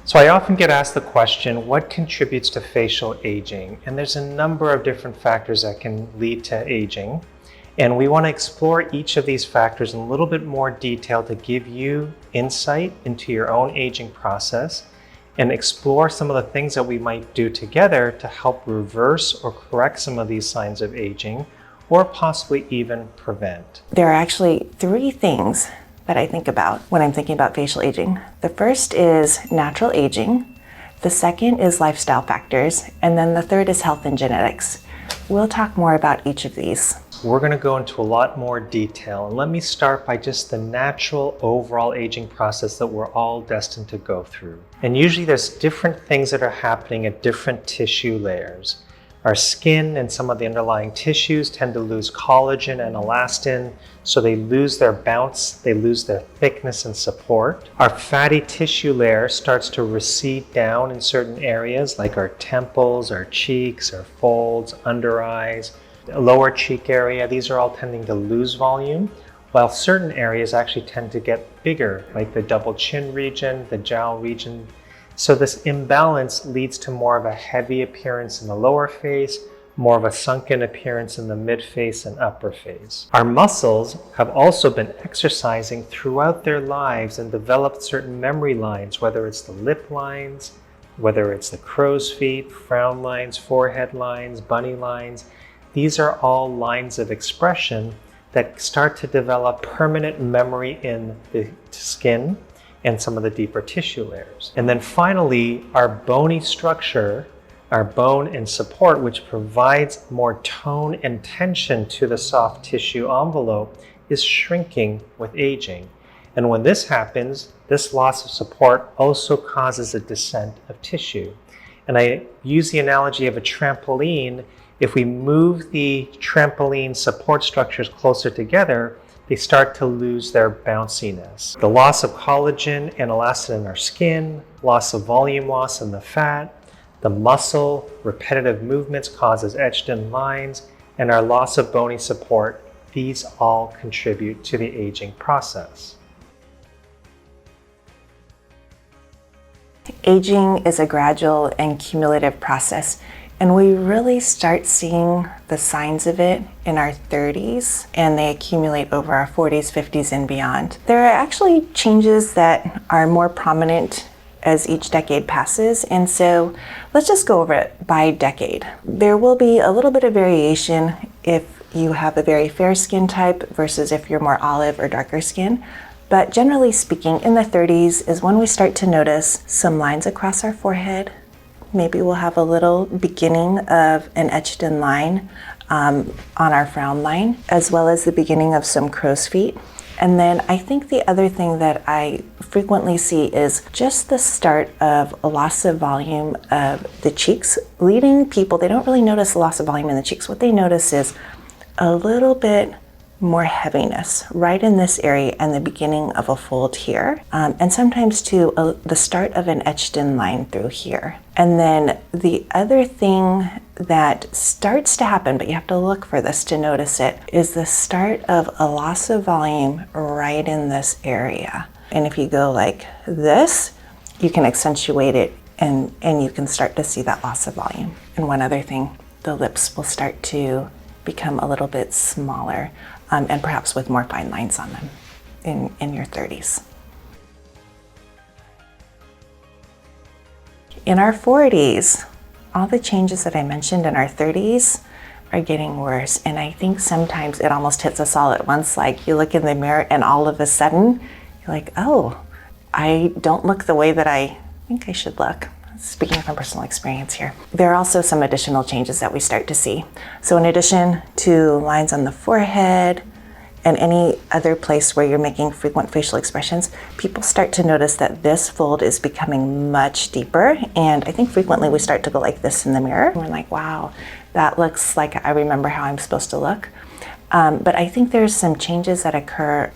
So I often get asked the question, what contributes to facial aging? And there's a number of different factors that can lead to aging. And we want to explore each of these factors in a little bit more detail to give you insight into your own aging process and explore some of the things that we might do together to help reverse or correct some of these signs of aging, or possibly even prevent. There are actually three things that I think about when I'm thinking about facial aging. The first is natural aging, the second is lifestyle factors, and then the third is health and genetics. We'll talk more about each of these. We're going to go into a lot more detail, and let me start by just the natural overall aging process that we're all destined to go through. And usually there's different things that are happening at different tissue layers. Our skin and some of the underlying tissues tend to lose collagen and elastin, so they lose their bounce, they lose their thickness and support. Our fatty tissue layer starts to recede down in certain areas like our temples, our cheeks, our folds, under eyes, lower cheek area. These are all tending to lose volume, while certain areas actually tend to get bigger, like the double chin region, the jowl region. So this imbalance leads to more of a heavy appearance in the lower face, more of a sunken appearance in the mid face and upper face. Our muscles have also been exercising throughout their lives and developed certain memory lines, whether it's the lip lines, whether it's the crow's feet, frown lines, forehead lines, bunny lines. These are all lines of expression that start to develop permanent memory in the skin and some of the deeper tissue layers. And then finally, our bony structure, our bone and support, which provides more tone and tension to the soft tissue envelope, is shrinking with aging. And when this happens, this loss of support also causes a descent of tissue. And I use the analogy of a trampoline. If we move the trampoline support structures closer together, they start to lose their bounciness. The loss of collagen and elastin in our skin, loss of volume loss in the fat, the muscle, repetitive movements causes etched in lines, and our loss of bony support, these all contribute to the aging process. Aging is a gradual and cumulative process, and we really start seeing the signs of it in our 30s, and they accumulate over our 40s, 50s, and beyond. There are actually changes that are more prominent as each decade passes, and so let's just go over it by decade. There will be a little bit of variation if you have a very fair skin type versus if you're more olive or darker skin. But generally speaking, in the 30s is when we start to notice some lines across our forehead. Maybe we'll have a little beginning of an etched in line on our frown line, as well as the beginning of some crow's feet. And then I think the other thing that I frequently see is just the start of a loss of volume of the cheeks. Leading people, they don't really notice a loss of volume in the cheeks. What they notice is a little bit more heaviness right in this area and the beginning of a fold here, and sometimes too the start of an etched in line through here. And then the other thing that starts to happen, but you have to look for this to notice it, is the start of a loss of volume right in this area. And if you go like this, you can accentuate it and you can start to see that loss of volume. And one other thing, the lips will start to become a little bit smaller, and perhaps with more fine lines on them in your 30s. In our 40s, all the changes that I mentioned in our 30s are getting worse. And I think sometimes it almost hits us all at once. Like you look in the mirror and all of a sudden you're like, oh, I don't look the way that I think I should look. Speaking from personal experience here. There are also some additional changes that we start to see. So in addition to lines on the forehead and any other place where you're making frequent facial expressions, people start to notice that this fold is becoming much deeper. And I think frequently we start to go like this in the mirror. We're like, wow, that looks like I remember how I'm supposed to look. But I think there's some changes that occur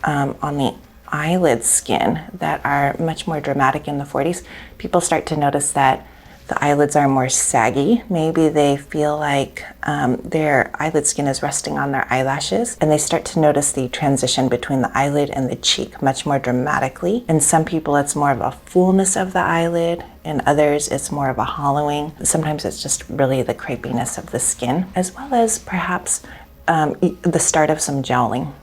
on the eyelid skin that are much more dramatic in the 40s. People start to notice that the the eyelids are more saggy. Maybe they feel like their eyelid skin is resting on their eyelashes, and they start to notice the transition between the eyelid and the cheek much more dramatically. In some people, it's more of a fullness of the eyelid. In others, it's more of a hollowing. Sometimes it's just really the crepiness of the skin, as well as perhaps the start of some jowling.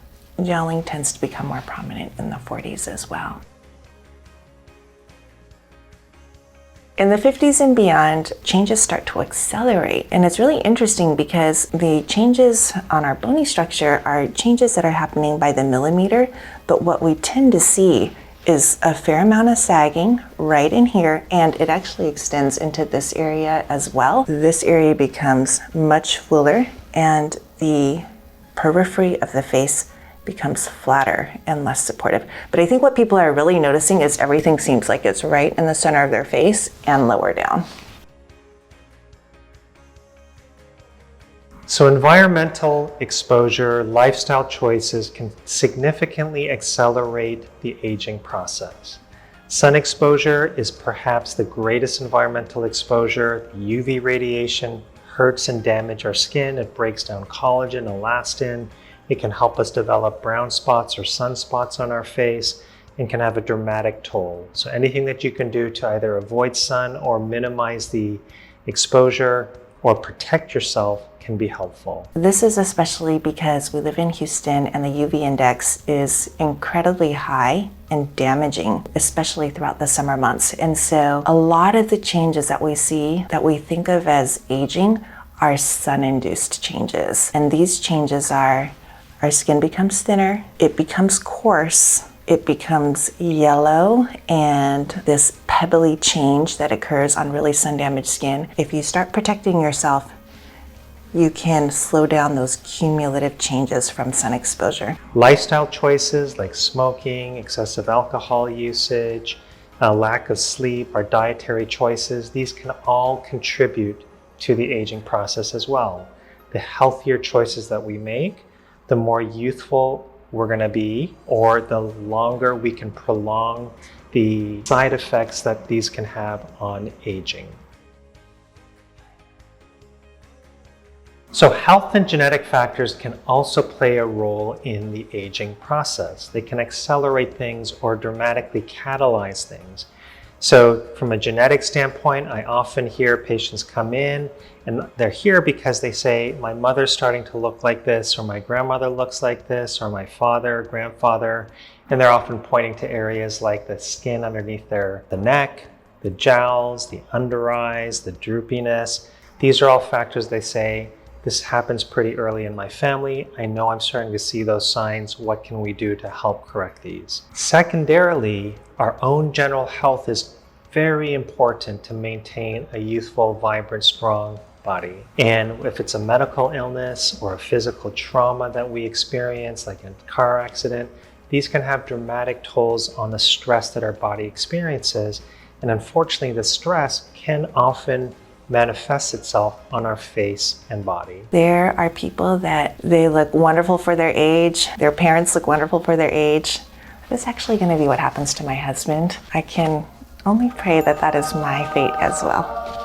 Jowling tends to become more prominent in the 40s as well. In the 50s and beyond, changes start to accelerate. And it's really interesting because the changes on our bony structure are changes that are happening by the millimeter, but what we tend to see is a fair amount of sagging right in here, and it actually extends into this area as well. This area becomes much fuller, and the periphery of the face becomes flatter and less supportive. But I think what people are really noticing is everything seems like it's right in the center of their face and lower down. So environmental exposure, lifestyle choices can significantly accelerate the aging process. Sun exposure is perhaps the greatest environmental exposure. UV radiation hurts and damages our skin. It breaks down collagen, elastin. It can help us develop brown spots or sunspots on our face and can have a dramatic toll. So anything that you can do to either avoid sun or minimize the exposure or protect yourself can be helpful. This is especially because we live in Houston and the UV index is incredibly high and damaging, especially throughout the summer months. And so a lot of the changes that we see that we think of as aging are sun-induced changes. And these changes are our skin becomes thinner, it becomes coarse, it becomes yellow, and this pebbly change that occurs on really sun-damaged skin. If you start protecting yourself, you can slow down those cumulative changes from sun exposure. Lifestyle choices like smoking, excessive alcohol usage, lack of sleep, our dietary choices, these can all contribute to the aging process as well. The healthier choices that we make, the more youthful we're going to be, or the longer we can prolong the side effects that these can have on aging. So health and genetic factors can also play a role in the aging process. They can accelerate things or dramatically catalyze things. So from a genetic standpoint, I often hear patients come in and they're here because they say, my mother's starting to look like this, or my grandmother looks like this, or my father, grandfather, and they're often pointing to areas like the skin underneath the neck, the jowls, the under eyes, the droopiness. These are all factors they say, this happens pretty early in my family. I know I'm starting to see those signs. What can we do to help correct these? Secondarily, our own general health is very important to maintain a youthful, vibrant, strong body. And if it's a medical illness or a physical trauma that we experience, like a car accident, these can have dramatic tolls on the stress that our body experiences. And unfortunately, the stress can often manifests itself on our face and body. There are people that they look wonderful for their age, their parents look wonderful for their age. That's actually going to be what happens to my husband. I can only pray that that is my fate as well.